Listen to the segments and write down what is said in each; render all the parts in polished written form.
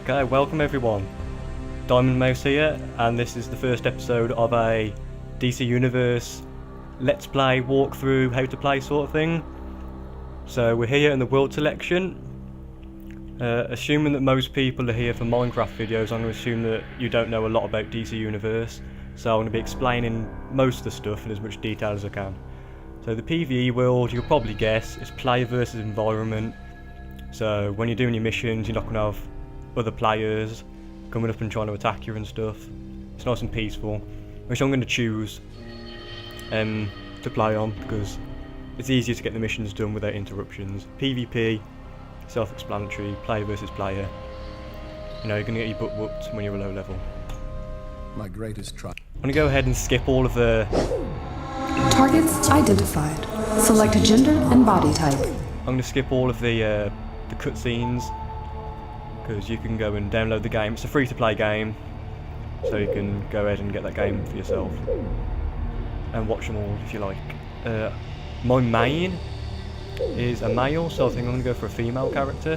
Okay, welcome everyone. Diamond Mouse here, and this is the first episode of a DC Universe Let's Play walkthrough, how to play sort of thing. So we're here in the world selection. Assuming that most people are here for Minecraft videos, I'm going to assume that you don't know a lot about DC Universe. So I'm going to be explaining most of the stuff in as much detail as I can. So the PvE world, you'll probably guess, is player versus environment. So when you're doing your missions, you're not going to have other players coming up and trying to attack you and stuff. It's nice and peaceful, which I'm going to choose to play on because it's easier to get the missions done without interruptions. PvP, self-explanatory, player versus player. You know, you're going to get your butt whooped when you're a low level. My greatest try. I'm going to go ahead and skip all of the... Targets identified. Select gender and body type. I'm going to skip all of the cutscenes because you can go and download the game. It's a free-to-play game, so you can go ahead and get that game for yourself and watch them all if you like. My main is a male, so I think I'm going to go for a female character.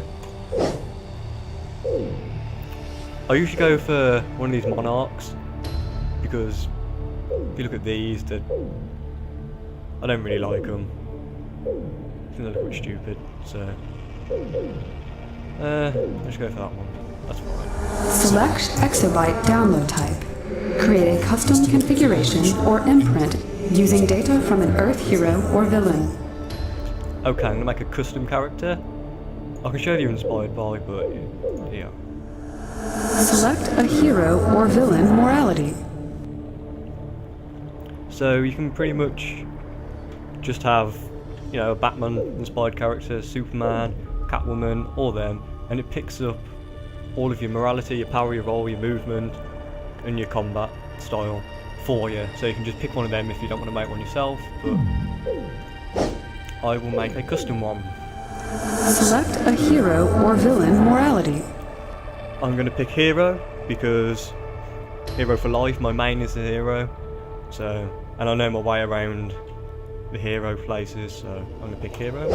I usually go for one of these monarchs because if you look at these, I don't really like them. I think they look a bit stupid, so let's go for that one. That's fine. Select exobyte download type. Create a custom configuration or imprint using data from an Earth hero or villain. Okay, I'm going to make a custom character. I can show you inspired by, but yeah. Select a hero or villain morality. So you can pretty much just have, you know, a Batman inspired character, Superman, Catwoman, all them, and it picks up all of your morality, your power, your role, your movement, and your combat style for you. So you can just pick one of them if you don't want to make one yourself, but I will make a custom one. Select a hero or villain morality. I'm going to pick hero because hero for life, my main is the hero. So, and I know my way around the hero places, so I'm going to pick hero.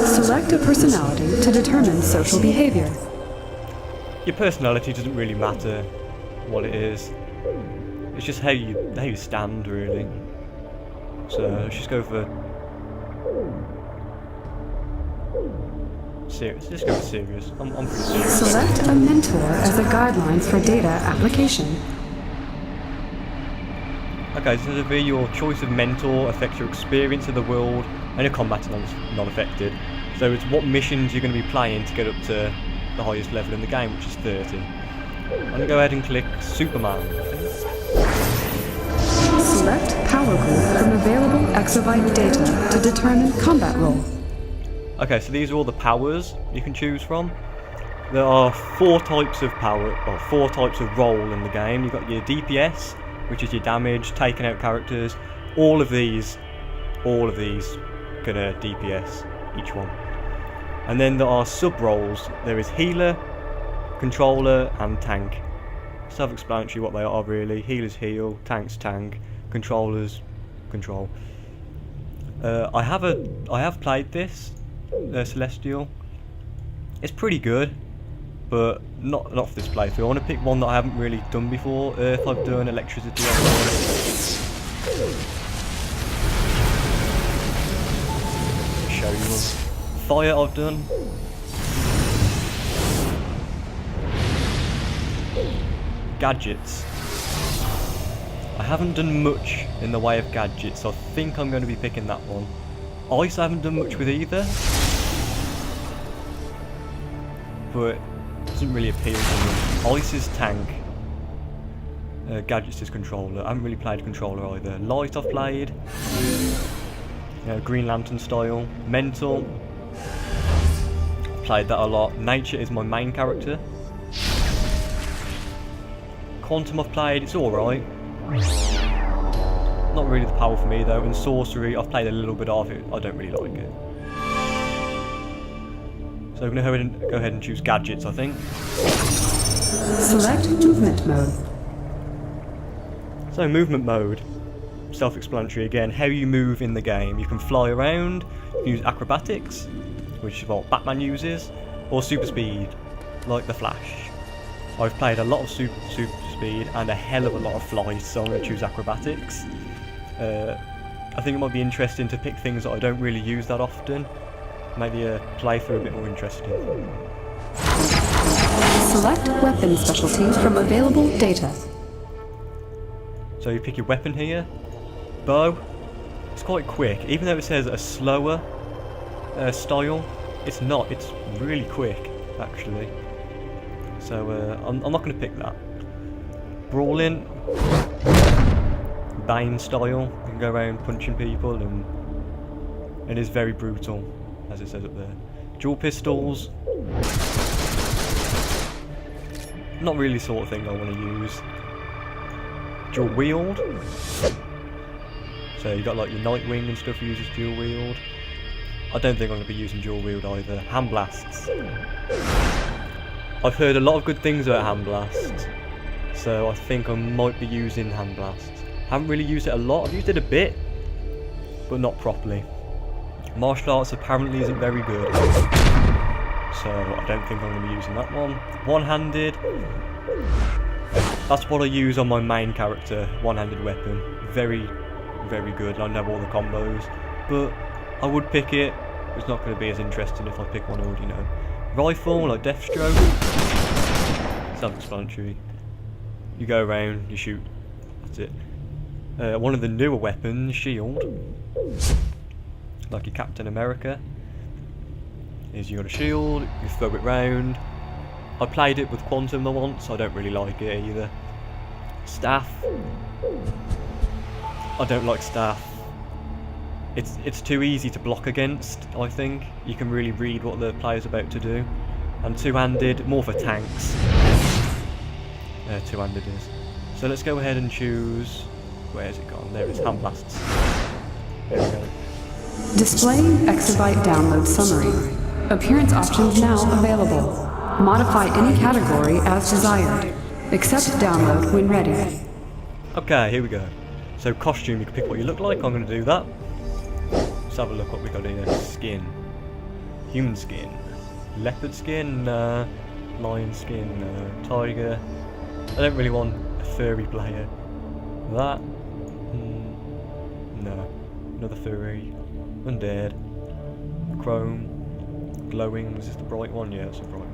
Select a personality to determine social behavior. Your personality doesn't really matter what it is. It's just how you stand, really. So let's just go for serious. Let's go for serious. I'm pretty serious. Select a mentor as a guidelines for data application. Okay, so this will be your choice of mentor affects your experience of the world and your combat is not affected. So it's what missions you're going to be playing to get up to the highest level in the game, which is 30. I'm going to go ahead and click Superman. Select power group from available exobyte data to determine combat role. Okay, so these are all the powers you can choose from. There are 4 types of power, or 4 types of role in the game. You've got your DPS, which is your damage, taking out characters. All of these gonna DPS each one. And then there are sub-roles. There is healer, controller, and tank. Self-explanatory what they are really. Healers heal, tanks tank, controllers control. I have played this, Celestial. It's pretty good, but not for this playthrough. I want to pick one that I haven't really done before. Earth I've done, electricity I've done. Show you them. Fire I've done. Gadgets. I haven't done much in the way of gadgets, so I think I'm going to be picking that one. Ice I haven't done much with either, but it doesn't really appeal to me. Ice is tank. Gadgets is controller. I haven't really played controller either. Light I've played. You know, Green Lantern style. Mental. Played that a lot. Nature is my main character. Quantum I've played, it's alright. Not really the power for me though. And sorcery, I've played a little bit of it. I don't really like it. So I'm going to go ahead and choose gadgets, I think. Select movement mode. So movement mode. Self-explanatory again. How you move in the game. You can fly around, use acrobatics, which is what Batman uses, or super speed. like the Flash. I've played a lot of super speed and a hell of a lot of flight, so I'm going to choose acrobatics. I think it might be interesting to pick things that I don't really use that often. Maybe a playthrough a bit more interesting. Select weapon specialty from available data. So you pick your weapon here. Bow. It's quite quick, even though it says a slower style. It's not. It's really quick, actually. So I'm not going to pick that. Brawling. Bane style. You can go around punching people, and it is very brutal, as it says up there. Dual pistols. Not really the sort of thing I want to use. Dual wield. So you got like your Nightwing and stuff uses dual wield. I don't think I'm going to be using dual wield either. Hand blasts. I've heard a lot of good things about hand blasts, so I think I might be using hand blasts. Haven't really used it a lot. I've used it a bit, but not properly. Martial arts apparently isn't very good, so I don't think I'm going to be using that one. One-handed. That's what I use on my main character, one-handed weapon. Very, very good. I know all the combos, but I would pick it. It's not going to be as interesting if I pick one I already know. Rifle, like Deathstroke. Self-explanatory. You go around, you shoot. That's it. One of the newer weapons, shield. Like your Captain America. Is you got a shield, you throw it round. I played it with Quantum the once, I don't really like it either. Staff. I don't like staff. It's too easy to block against, I think. You can really read what the player's about to do. And two-handed, more for tanks. Two-handed is. So let's go ahead and choose... Where's it gone? There it is, hand blasts. There we go. Display exabyte download summary. Appearance options now available. Modify any category as desired. Accept download when ready. Okay, here we go. So costume, you can pick what you look like. I'm going to do that. Let's have a look what we got here. Skin. Human skin. Leopard skin. Lion skin. Tiger. I don't really want a furry player. That. No. Another furry. Undead. Chrome. Glowing. Is this the bright one? Yeah, it's a bright one.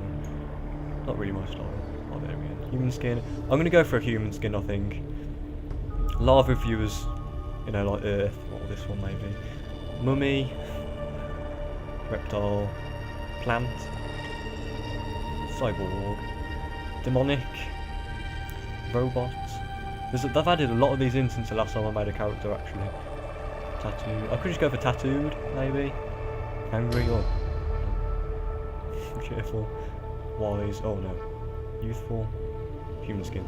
Not really my style. Oh, there we go. Human skin. I'm going to go for a human skin, I think. Lava viewers, you know, like Earth, or this one maybe. Mummy, reptile, plant, cyborg, demonic, robot. They've added a lot of these in since the last time I made a character actually. Tattoo. I could just go for tattooed, maybe. Angry or cheerful, wise. Oh no, youthful, human skin.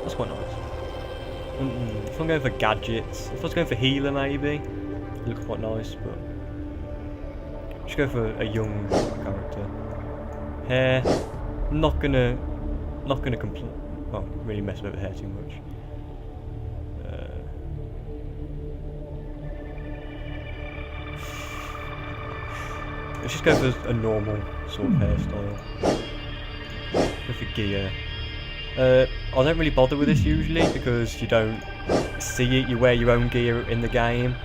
That's quite nice. If I'm going for gadgets, if I was going for healer maybe, it looks quite nice, but just go for a young character. Hair, not gonna really mess with the hair too much. Let's just go for a normal sort of hairstyle. Go for gear. I don't really bother with this usually because you don't see it, you wear your own gear in the game.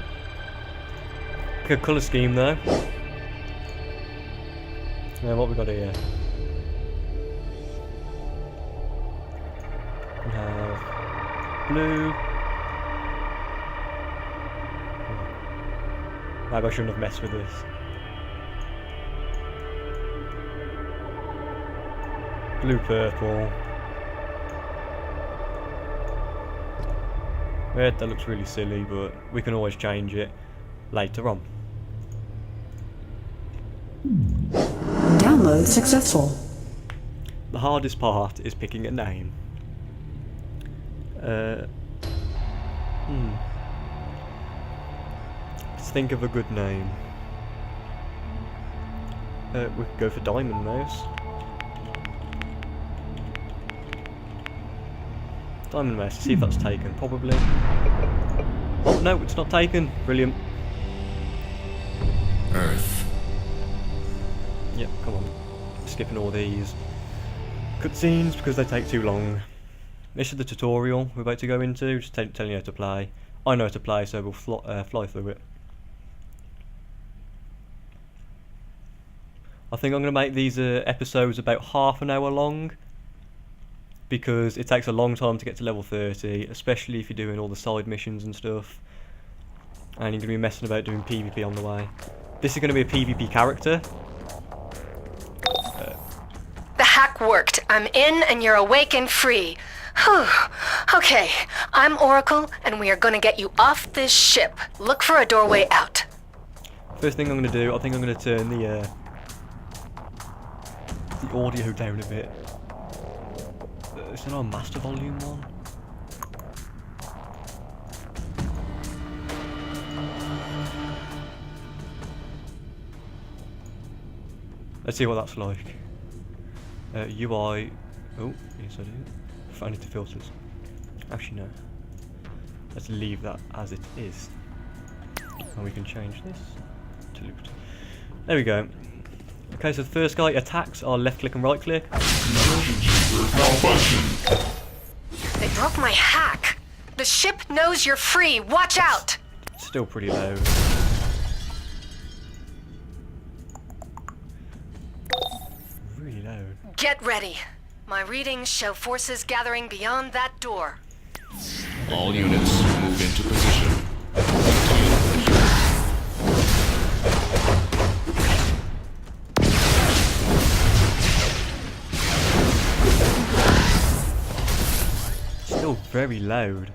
Good colour scheme though. Now what we got here? We have blue. Maybe I shouldn't have messed with this. Blue purple. Red, that looks really silly, but we can always change it later on. Download successful. The hardest part is picking a name. Let's think of a good name. We could go for Diamond Mouse. Diamond Mouse, see if that's taken, probably. Oh no, it's not taken. Brilliant. Earth. Yep, come on. Skipping all these cutscenes because they take too long. This is the tutorial we're about to go into, just telling you how to play. I know how to play, so we'll fly through it. I think I'm going to make these episodes about half an hour long, because it takes a long time to get to level 30, especially if you're doing all the side missions and stuff, and you're going to be messing about doing PvP on the way. This is going to be a PvP character. The hack worked. I'm in and you're awake and free. Whew. Okay, I'm Oracle and we are gonna get you off this ship. Look for a doorway out. First thing I'm going to do, I think I'm going to turn the audio down a bit. Is there not a master volume one? Let's see what that's like. UI. Oh, yes I do. Find it to filters. Actually no. Let's leave that as it is. And we can change this to loot. There we go. Okay, so the first guy attacks are left click and right click. They broke my hack. The ship knows you're free. Watch out. Still pretty low. Really low. Get ready. My readings show forces gathering beyond that door. All units move into position. Still very loud.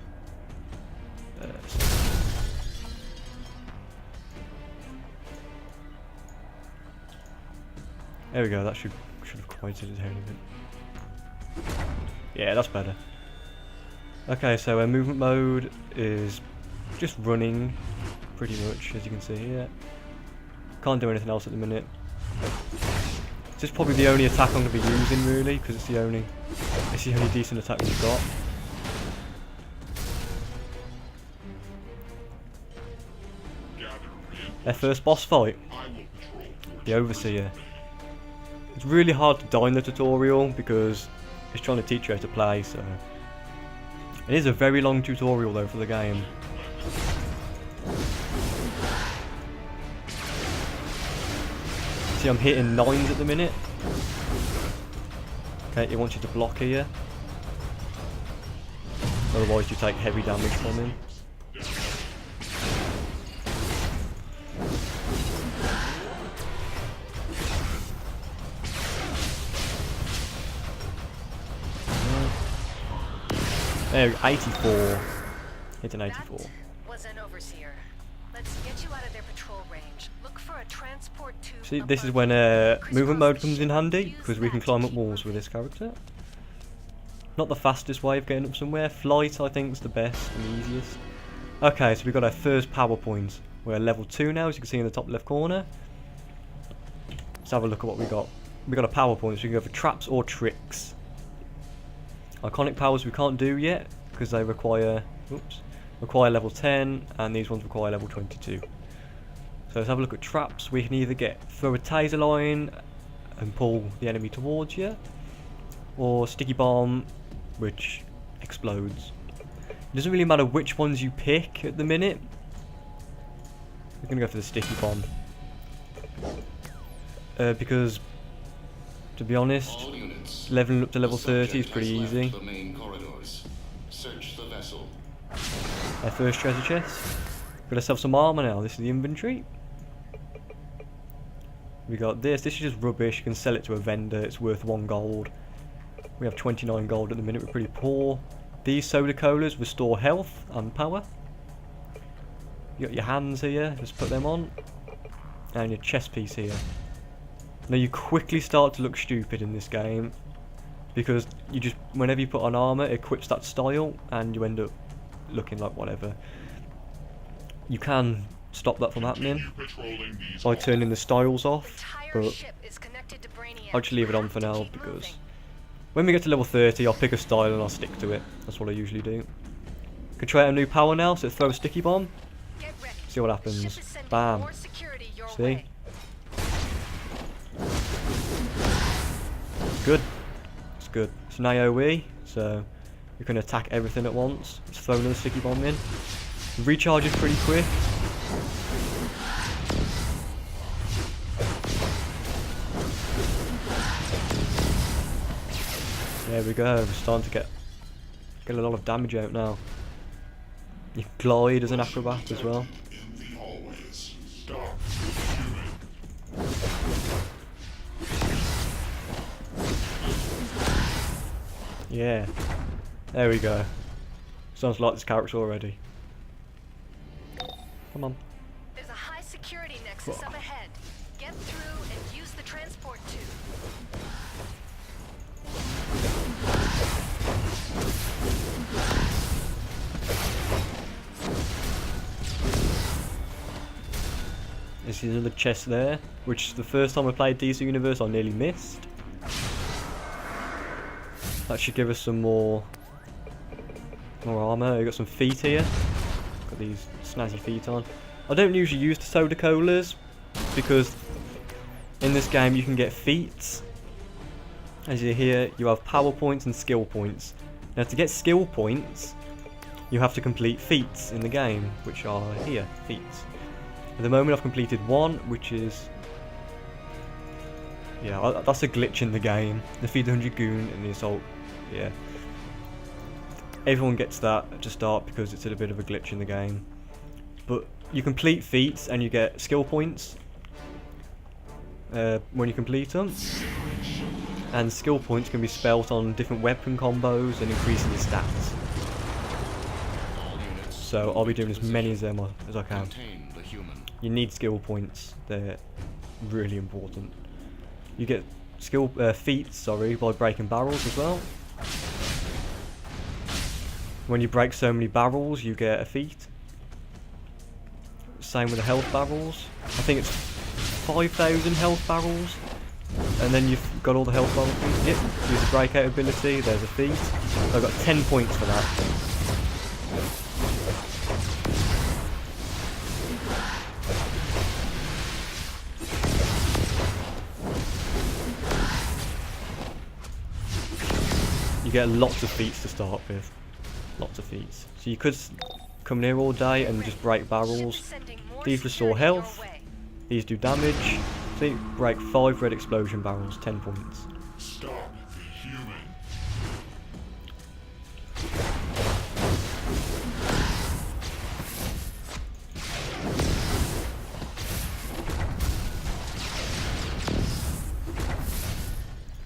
There we go, that should have quieted it down a bit. Yeah, that's better. Okay, so our movement mode is just running, pretty much, as you can see here. Can't do anything else at the minute. This is probably the only attack I'm going to be using, really, because it's the only decent attack we've got. Their first boss fight, the Overseer. It's really hard to die in the tutorial because it's trying to teach you how to play, so... It is a very long tutorial though for the game. See, I'm hitting 9s at the minute. Okay, it wants you to block here. Otherwise you take heavy damage from him. There, 84. Hit an 84. That was an Overseer. Let's get you out of their patrol range. Look for a transport tube. See, this is when movement mode comes in handy, because we can climb up walls with this character. Not the fastest way of getting up somewhere. Flight, I think, is the best and the easiest. Okay, so we've got our first power point. We're at level 2 now, as you can see in the top left corner. Let's have a look at what we got. We got a power point, so we can go for traps or tricks. Iconic powers we can't do yet because they require level 10, and these ones require level 22. So let's have a look at traps. We can either throw a taser line and pull the enemy towards you, or sticky bomb, which explodes. It doesn't really matter which ones you pick at the minute. We're gonna go for the sticky bomb because, to be honest, leveling up to level 30 is pretty easy. Our first treasure chest. Got ourselves some armor now. This is the inventory. We got this. This is just rubbish. You can sell it to a vendor. It's worth 1 gold. We have 29 gold at the minute. We're pretty poor. These soda colas restore health and power. You got your hands here. Just put them on. And your chest piece here. Now you quickly start to look stupid in this game, because whenever you put on armor, it equips that style and you end up looking like whatever. You can stop that from happening by turning the styles off, but I'll just leave it on for now, because when we get to level 30 I'll pick a style and I'll stick to it. That's what I usually do. Can try out a new power now, so throw a sticky bomb. See what happens. Bam. See? Good. It's good. It's an AoE, so you can attack everything at once. Let's throw another sticky bomb in. Recharge is pretty quick. There we go. We're starting to get a lot of damage out now. You can glide as an acrobat as well. Yeah, there we go. Sounds like this character already. Come on. There's a high security nexus up ahead. Get through and use the transport tube. This is another chest there, which the first time I played DC Universe I nearly missed. That should give us some more armor. We've got some feet here. Got these snazzy feet on. I don't usually use the soda colas because in this game you can get feats. As you hear, you have power points and skill points. Now to get skill points, you have to complete feats in the game, which are here, feats. At the moment I've completed one, which is... yeah, that's a glitch in the game. Defeat the 100 goon and the assault, yeah. Everyone gets that to start because it's a bit of a glitch in the game. But you complete feats and you get skill points when you complete them. And skill points can be spelt on different weapon combos and increasing your stats. So I'll be doing as many as them as I can. You need skill points, they're really important. You get feats, by breaking barrels as well. When you break so many barrels, you get a feat. Same with the health barrels. I think it's 5,000 health barrels. And then you've got all the health barrels. Yep, use the breakout ability, there's a feat. So I've got 10 points for that. You get lots of feats to start with. Lots of feats. So you could come here all day and just break barrels. These restore health. These do damage. So you break 5 red explosion barrels, 10 points. Stop the human.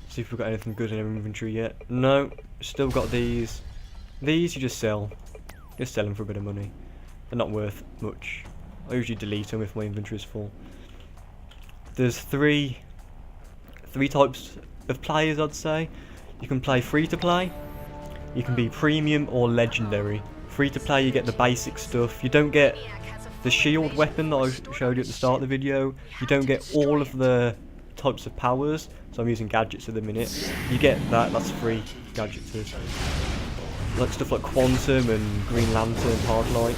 See if we've got anything good in our inventory yet. No, still got these. These you just sell. Just sell them for a bit of money. They're not worth much. I usually delete them if my inventory is full. There's three types of players, I'd say. You can play free to play. You can be premium or legendary. Free to play, you get the basic stuff. You don't get the shield weapon that I showed you at the start of the video. You don't get all of the types of powers. So I'm using gadgets at the minute. You get that, that's free gadgets. Like stuff like Quantum and Green Lantern, Hard Light.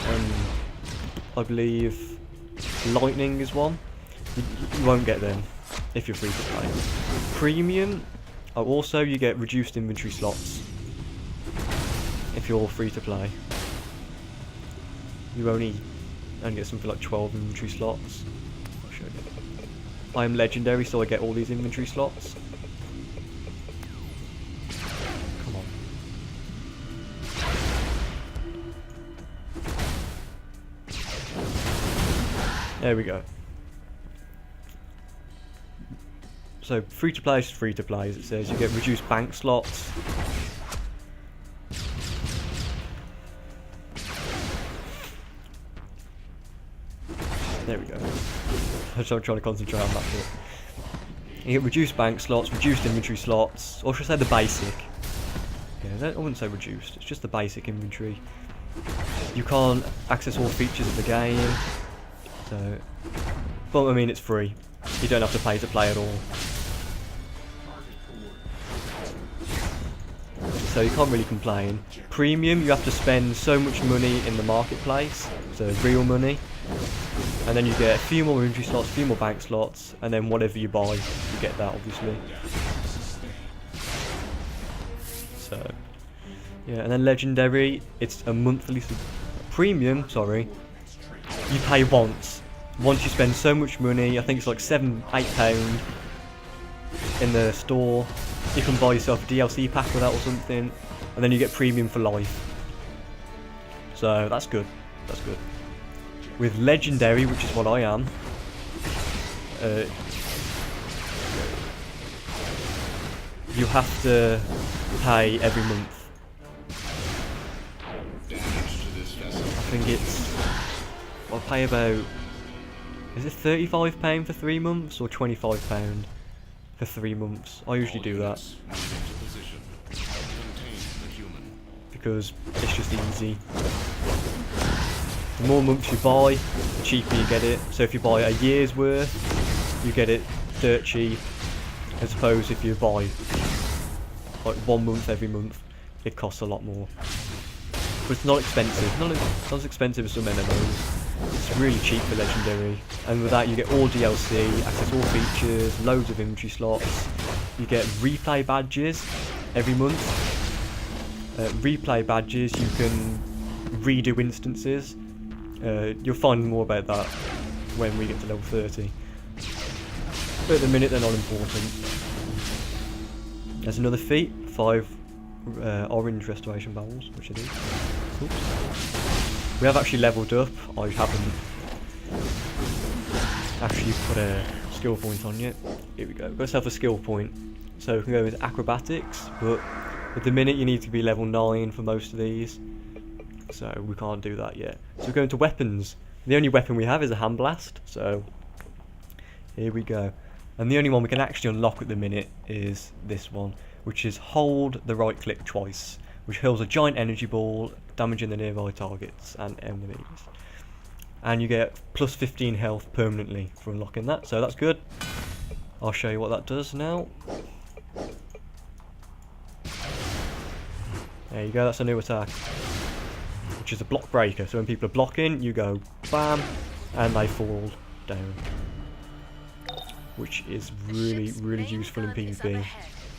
And I believe Lightning is one. You won't get them if you're free to play. Premium, also you get reduced inventory slots if you're free to play. You only get something like 12 inventory slots. I'll show you. I am legendary, so I get all these inventory slots. Come on. There we go. So free to play is free to play, as it says. You get reduced bank slots. There we go. I'm trying to concentrate on that bit. You get reduced bank slots, reduced inventory slots, or should I say the basic? Yeah, I wouldn't say reduced, it's just the basic inventory. You can't access all features of the game, so... But I mean, it's free. You don't have to pay at all. So you can't really complain. Premium, you have to spend so much money in the marketplace, so real money. And then you get a few more inventory slots, a few more bank slots, and then whatever you buy, you get that obviously. So, yeah, and then legendary, it's a monthly premium, sorry. You pay once. Once you spend so much money, I think it's like £7-8 in the store. You can buy yourself a DLC pack with that or something, and then you get premium for life. So that's good. That's good. With legendary, which is what I am, you have to pay every month. I think it's, I pay about, is it £35 for 3 months or £25 for 3 months? I usually do that because it's just easy. The more months you buy, the cheaper you get it. So if you buy a year's worth, you get it dirt cheap. As opposed if you buy like 1 month every month, it costs a lot more. But it's not expensive. Not as expensive as some MMOs. It's really cheap for legendary. And with that you get all DLC, access all features, loads of inventory slots. You get replay badges every month. Replay badges, you can redo instances. You'll find more about that when we get to level 30. But at the minute they're not important. There's another feat, 5 orange restoration barrels, which it is. Oops. We have actually leveled up. I haven't actually put a skill point on yet. Here we go. Got yourself a skill point. So we can go with acrobatics, but at the minute you need to be level 9 for most of these. So we can't do that yet. So we're going to weapons. The only weapon we have is a hand blast, so here we go. And the only one we can actually unlock at the minute is this one, which is hold the right click twice, which hurls a giant energy ball, damaging the nearby targets and enemies. And you get plus 15 health permanently for unlocking that, so that's good. I'll show you what that does now. There you go, that's a new attack, which is a block breaker. So when people are blocking, you go bam, and they fall down, which is really, really useful in PvP.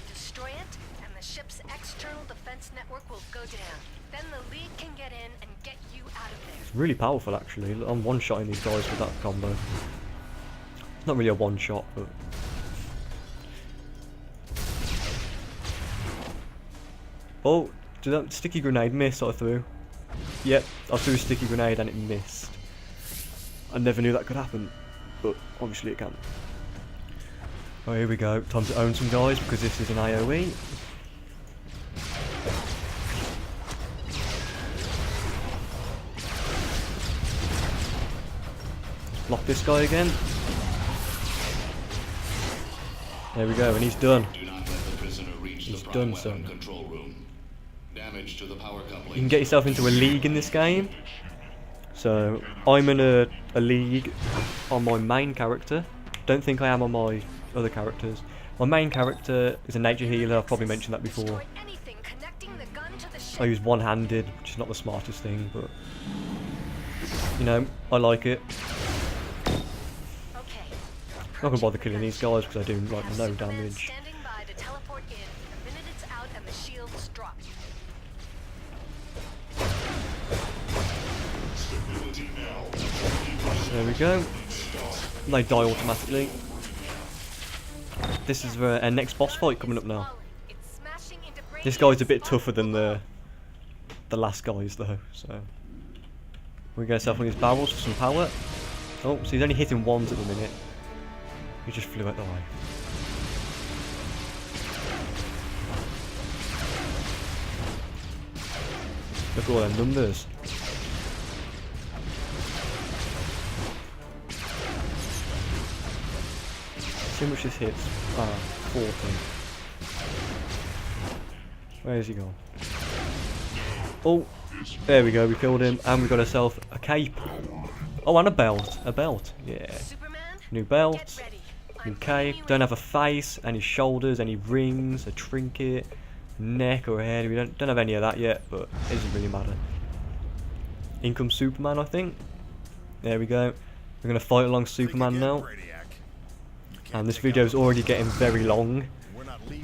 Destroy it, and the ship's external defense network will go down. Then the League can get in and get you out of there. It's really powerful, actually. I'm one-shotting these guys with that combo. It's not really a one-shot, but oh, did that sticky grenade miss I threw? Yep, I threw a sticky grenade and it missed. I never knew that could happen, but obviously it can. Oh, here we go. Time to own some guys because this is an AoE. Let's block this guy again. There we go, and he's done. He's done, son. You can get yourself into a league in this game. So I'm in a league on my main character. Don't think I am on my other characters. My main character is a nature healer. I've probably mentioned that before. I use one-handed, which is not the smartest thing, but you know, I like it. I'm not gonna bother killing these guys because I do like no damage. There we go. They die automatically. This is our next boss fight coming up now. This guy's a bit tougher than the last guys though, so we get ourselves on his barrels for some power. Oh, so he's only hitting ones at the minute. He just flew out the way. Look at all them numbers. See how much this hits. Ah, 40. Where's he gone? Oh, there we go, we killed him, and we got ourselves a cape. Oh, and a belt. A belt, yeah. New belt, new cape. Don't have a face, any shoulders, any rings, a trinket, neck or head. We don't have any of that yet, but it doesn't really matter. In comes Superman, I think. There we go. We're going to fight along Superman now. And this video is already getting very long.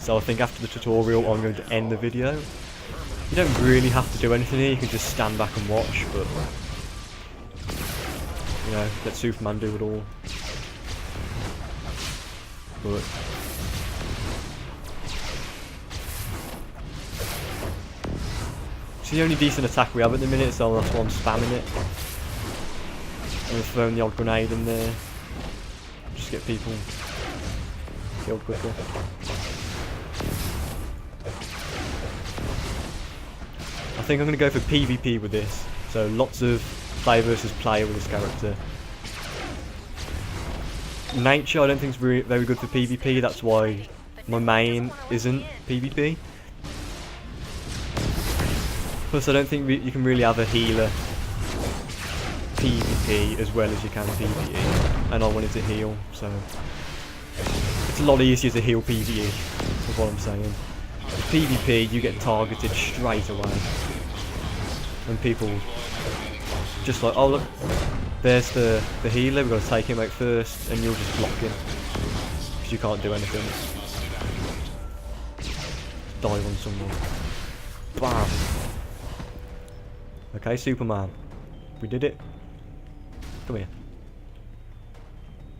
So I think after the tutorial I'm going to end the video. You don't really have to do anything here, you can just stand back and watch, but you know, let Superman do it all. But it's the only decent attack we have at the minute, so that's why I'm spamming it. I'm throwing the odd grenade in there. Just get people killed quicker. I think I'm going to go for PvP with this. So lots of player versus player with this character. Nature I don't think is very good for PvP, that's why my main isn't PvP. Plus I don't think you can really have a healer PvP as well as you can PvE, and I wanted to heal, so it's a lot easier to heal PvE, is what I'm saying. With PvP you get targeted straight away, and people just like, oh look, there's the healer, we've got to take him out first, and you'll just block him because you can't do anything. Dive on someone. Bam. Okay, Superman, we did it. Come here.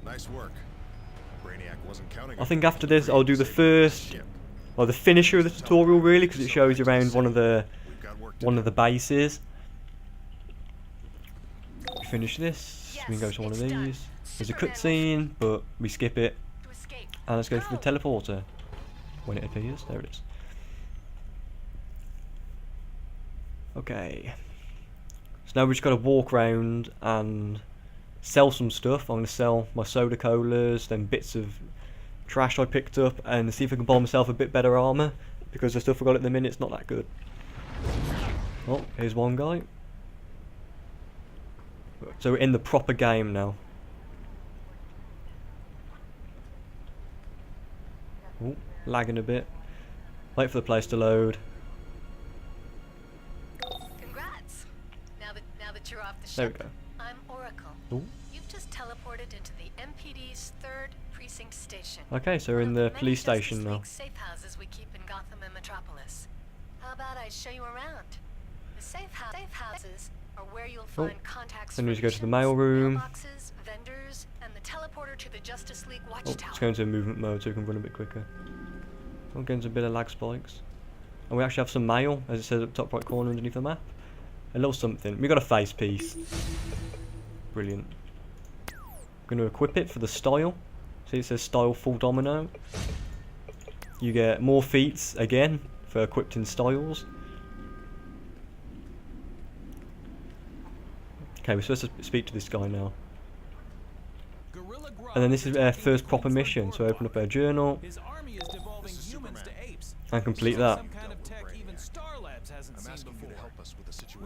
Nice work. Brainiac wasn't counting. I think after this I'll do the first, or the finisher of the tutorial really, because it shows you around one of the bases. We finish this, we can go to one of these. There's a cutscene, but we skip it. And let's go for the teleporter. When it appears, there it is. Okay. So now we've just got to walk around and sell some stuff. I'm going to sell my soda colas, then bits of trash I picked up, and see if I can buy myself a bit better armour, because the stuff I got at the minute's not that good. Oh, here's one guy. So we're in the proper game now. Oh, lagging a bit. Wait for the place to load. Congrats! Now that you're off the ship, There we go. I'm Oracle. Ooh. You've just teleported into the MPD's 3rd precinct station. Okay, so we're in the police station now. Safe houses we keep in Gotham and Metropolis. How about I show you around? The safe houses are where you'll find contacts. Then we just go to the missions, mail room. mailboxes, vendors, and the teleporter to the Justice League Oh, watchtower. let's go into movement mode so we can run a bit quicker. I'm getting a bit of lag spikes. And we actually have some mail, as it says up top right corner underneath the map. A little something. We got a face piece. Brilliant. I'm going to equip it for the style. See, it says style full domino. You get more feats again for equipped in styles. Okay, we're supposed to speak to this guy now. And then this is our first proper mission, so open up our journal and complete that.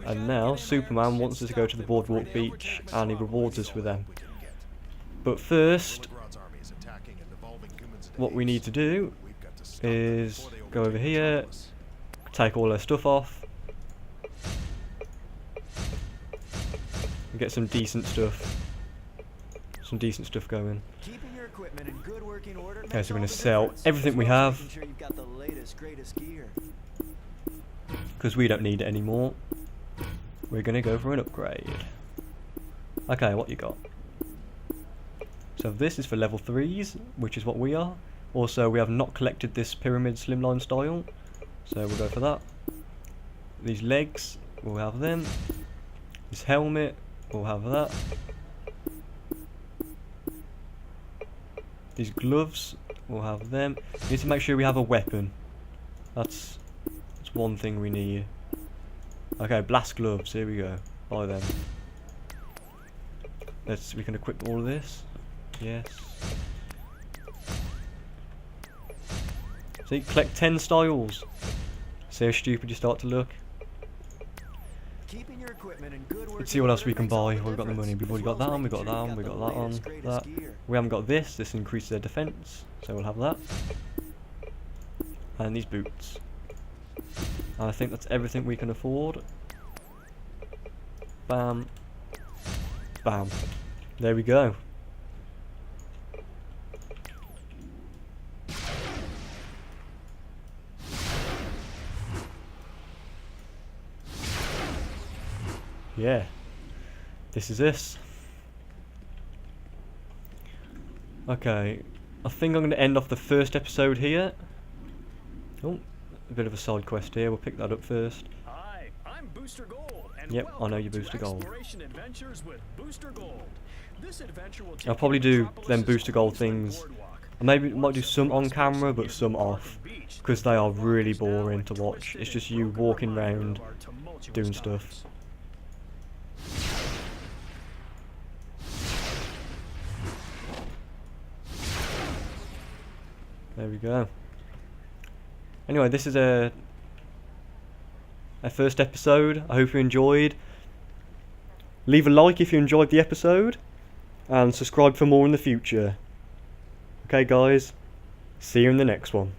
And now Superman wants us to go to the Boardwalk Beach and he rewards us with them. But first, what we need to do is go over here, take all our stuff off, and get some decent stuff. Going. Okay, so we're going to sell everything we have, because we don't need it anymore. We're going to go for an upgrade. Okay, what you got? So this is for level 3s, which is what we are. Also, we have not collected this pyramid slimline style, so we'll go for that. These legs, we'll have them. This helmet, we'll have that. These gloves, we'll have them. We need to make sure we have a weapon. That's one thing we need. Okay, blast gloves, here we go. Buy them. We can equip all of this. Yes. See, collect 10 styles. See how stupid you start to look. Let's see what else we can buy. We've got the money. We've already got that on, we've got that on, we've got that on, that. We haven't got this. This increases their defense, so we'll have that. And these boots. And I think that's everything we can afford. Bam. Bam. There we go. Yeah, this is this. Okay, I think I'm going to end off the first episode here. Oh, a bit of a side quest here, we'll pick that up first. Hi, I'm Booster Gold, and Yep, I know you're welcome Booster to Gold. Exploration Adventures with Booster Gold. This adventure will take I'll probably you to do Metropolis' them Booster Gold Queensland things. boardwalk. I maybe might do Once some on across camera, but Queensland some Park off, and Beach, because they are the really walk is now boring a to watch. twisted It's just and you broken walking reminder round, of our tumultuous doing stuff. times. There we go. Anyway, this is a first episode. I hope you enjoyed. Leave a like if you enjoyed the episode, and subscribe for more in the future. Okay guys, see you in the next one.